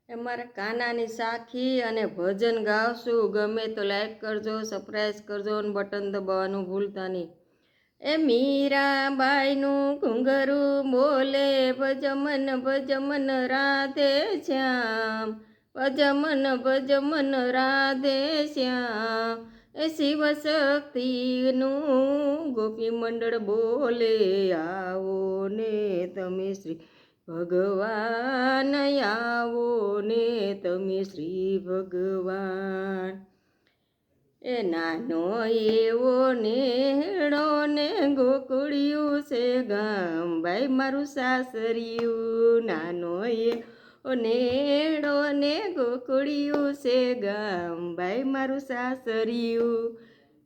એ મારા કાનાની સાખી અને ભજન ગાવશું. ગમે તો લાઈક કરજો, સબસ્ક્રાઈબ કરજો અને બટન દબાવવાનું ભૂલતા નહીં. એ મીરાબાઈનું ઘૂંઘરું બોલે ભજમન ભજમન રાધે શ્યામ, ભજમન ભજમન રાધે શ્યામ. એ શિવ શક્તિનું ગોપી મંડળ બોલે આવો ને તમે શ્રી ભગવાન, આવો ને તમે શ્રી ભગવાન. એ નાનો એવો નેહડો ને ગોકુળિયું છે ગામ, ભાઈ મારું સાસરિયું. નાનો એવો નેહડો ને ગોકુળિયું છે ગામ, ભાઈ મારું સાસરિયું.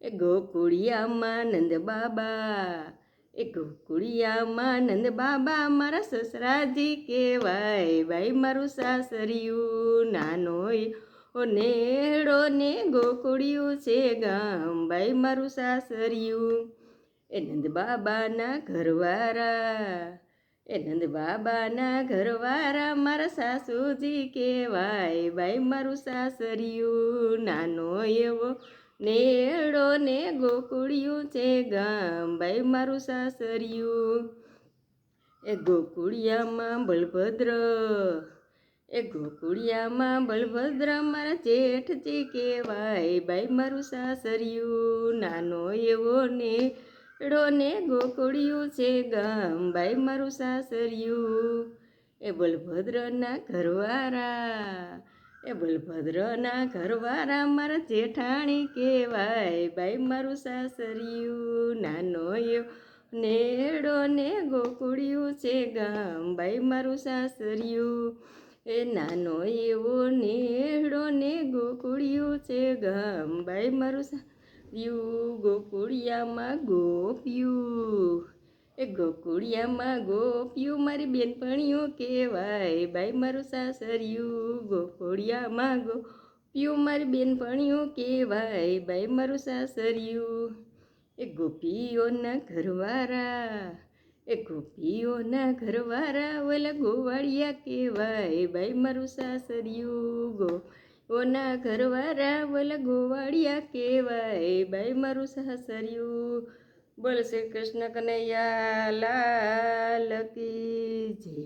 એ ગોકુળિયામાં નંદ બાબા, એ ગોકુળિયામાં નંદ બાબા મારા સસરાજી કહેવાય, ભાઈ મારું સાસરિયું. નાનો ઓ નેહડો ને ગોકુળિયું છે ગામ, ભાઈ મારું સાસરિયું. એ નંદ બાબાના ઘરવાળા, એ નંદ બાબાના ઘરવાળા મારા સાસુજી કહેવાય, ભાઈ મારું સાસરિયું. નાનો એવો નેહડો ને ગોકુળિયું છે ગામ, ભાઈ મારું સાસરિયું. એ ગોકુળિયામાં બલભદ્ર, એ ગોકુળિયામાં બલભદ્ર મારા જેઠજી કહેવાય, ભાઈ મારું સાસરિયું. નાનો એવો નેહડો ને ગોકુળિયું છે ગામ, ભાઈ મારું સાસરિયું. એ બલભદ્રના ઘરવાળા, એ બલભદ્રના ઘરવાળા મારા જેઠાણી કહેવાય, ભાઈ મારું સાસરિયું. નાનો એવો નેહડો ને ગોકુળિયું છે ગામ, ભાઈ મારું સાસરિયું. એ નાનો એવો નેહડો ને ગોકુળિયું છે ગામ, ભાઈ મારું સાસરિયું. ગોકુળિયામાં ગોપિયું, એ ગોકુળિયામાં ગોપિયું મારી બેનપણીઓ કહેવાય, ભાઈ મારું સાસરિયું. ગોકુળિયામાં ગોપિયું મારી બેનપણીઓ કહેવાય, ભાઈ મારું સાસરિયું. એ ગોપીઓના ઘરવાળા, એ ગોપીઓના ઘરવાળા ઓલા ગોવાળિયા કહેવાય, ભાઈ મારું સાસરિયું. ગોપીઓના ઘરવાળા ઓલા ગોવાળિયા કહેવાય, ભાઈ મારું સાસરિયું. બોલ શ્રી કૃષ્ણ કનૈયા લાલ કી જય.